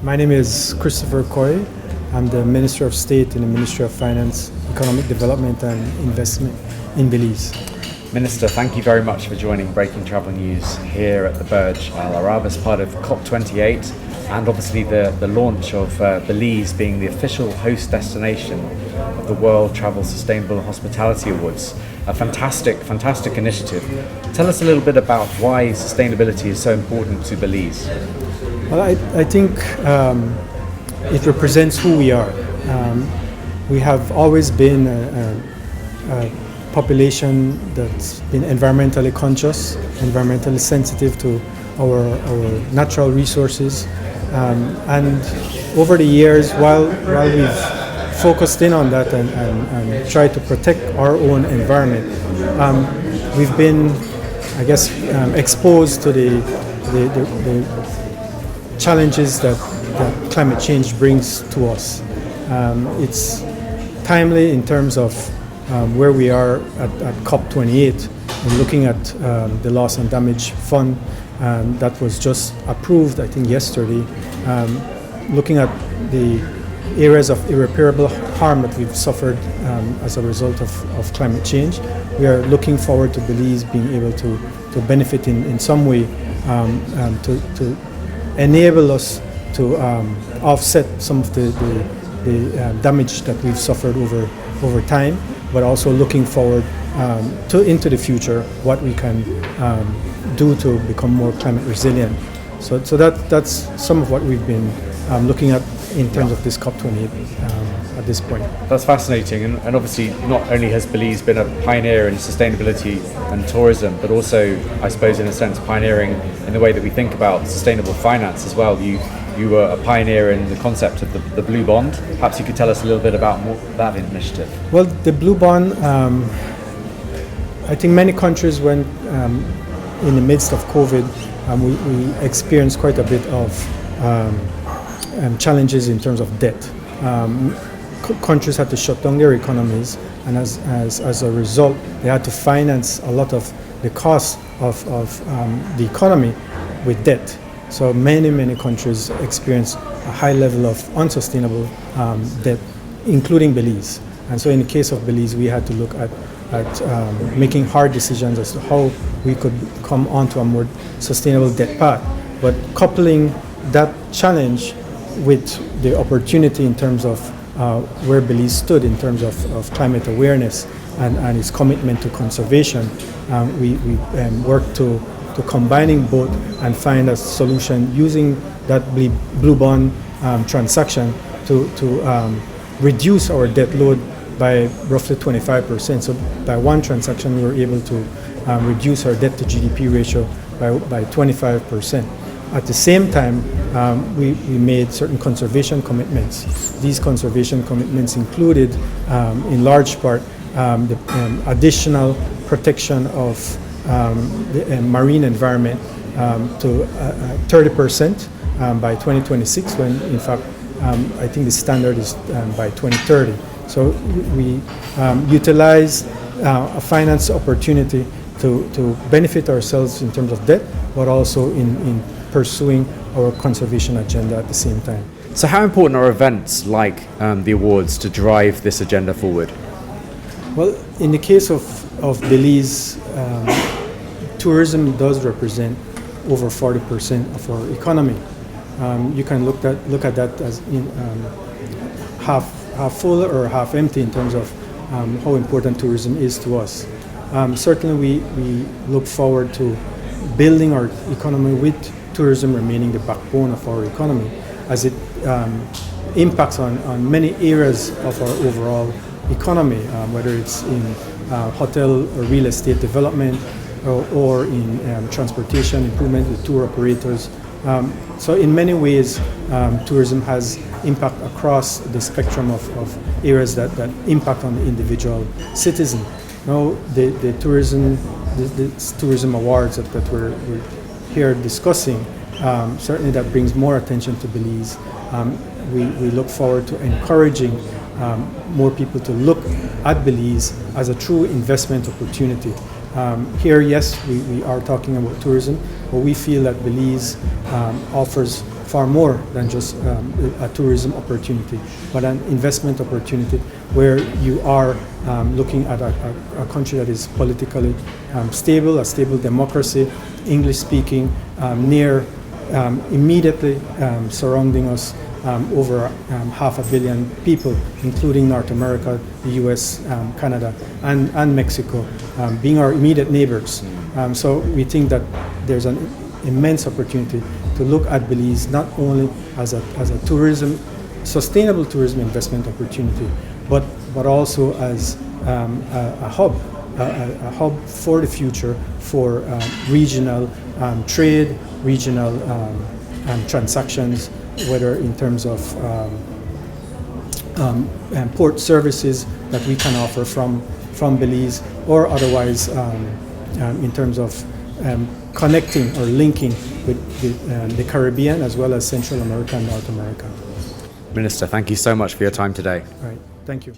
My name is Christopher Coye. I'm the Minister of State in the Ministry of Finance, Economic Development and Investment in Belize. Minister, thank you very much for joining Breaking Travel News here at the Burj Al Arab as part of COP28 and obviously the launch of Belize being the official host destination of the World Travel Sustainable Hospitality Awards. A fantastic initiative. Tell us a little bit about why sustainability is so important to Belize. Well, I think it represents who we are. We have always been a population that's been environmentally conscious, environmentally sensitive to our natural resources. And over the years, while we've focused in on that and tried to protect our own environment, we've been, I guess, exposed to the challenges that climate change brings to us. It's timely in terms of where we are at COP28 and looking at the loss and damage fund that was just approved, I think, yesterday, looking at the areas of irreparable harm that we've suffered as a result of climate change. We are looking forward to Belize being able to benefit in some way to enable us to offset some of the damage that we've suffered over time, but also looking forward into the future, what we can do to become more climate resilient. So that's some of what we've been looking at in terms of this COP28 at this point. That's fascinating, and obviously not only has Belize been a pioneer in sustainability and tourism, but also, I suppose, in a sense, pioneering in the way that we think about sustainable finance as well. You were a pioneer in the concept of the Blue Bond. Perhaps you could tell us a little bit about that initiative. Well, the Blue Bond, I think many countries went in the midst of COVID, we experienced quite a bit of challenges in terms of debt. Countries had to shut down their economies, and as a result, they had to finance a lot of the cost of the economy with debt. So many countries experienced a high level of unsustainable debt, including Belize. And so in the case of Belize, we had to look at making hard decisions as to how we could come onto a more sustainable debt path. But coupling that challenge with the opportunity in terms of where Belize stood in terms of climate awareness and its commitment to conservation, we worked to combining both and find a solution using that Blue Bond transaction to reduce our debt load by roughly 25%. So by one transaction, we were able to reduce our debt to GDP ratio by 25%. At the same time, we made certain conservation commitments. These conservation commitments included, in large part, the additional protection of the marine environment to 30% by 2026, when in fact I think the standard is by 2030. So we utilize a finance opportunity to benefit ourselves in terms of debt, but also in pursuing our conservation agenda at the same time. So how important are events like the awards to drive this agenda forward? Well, in the case of Belize, tourism does represent over 40% of our economy. You can look at that as half full or half empty in terms of how important tourism is to us. Certainly we look forward to building our economy with tourism remaining the backbone of our economy, as it impacts on many areas of our overall economy, whether it's in hotel or real estate development or in transportation improvement with tour operators. So in many ways, tourism has impact across the spectrum of areas that impact on the individual citizen. Now, the tourism awards that we're here discussing, certainly that brings more attention to Belize. We look forward to encouraging more people to look at Belize as a true investment opportunity. Here, yes, we are talking about tourism, but we feel that Belize offers far more than just a tourism opportunity, but an investment opportunity where you are looking at a country that is politically stable, a stable democracy, English speaking, near immediately surrounding us over 500 million people, including North America, the US, Canada, and Mexico, being our immediate neighbors. So we think that there's an immense opportunity to look at Belize not only as a sustainable tourism investment opportunity, but also as a hub for the future for regional trade, regional transactions, whether in terms of port services that we can offer from Belize, or otherwise in terms of connecting or linking with the Caribbean as well as Central America and North America. Minister, thank you so much for your time today. All right, thank you.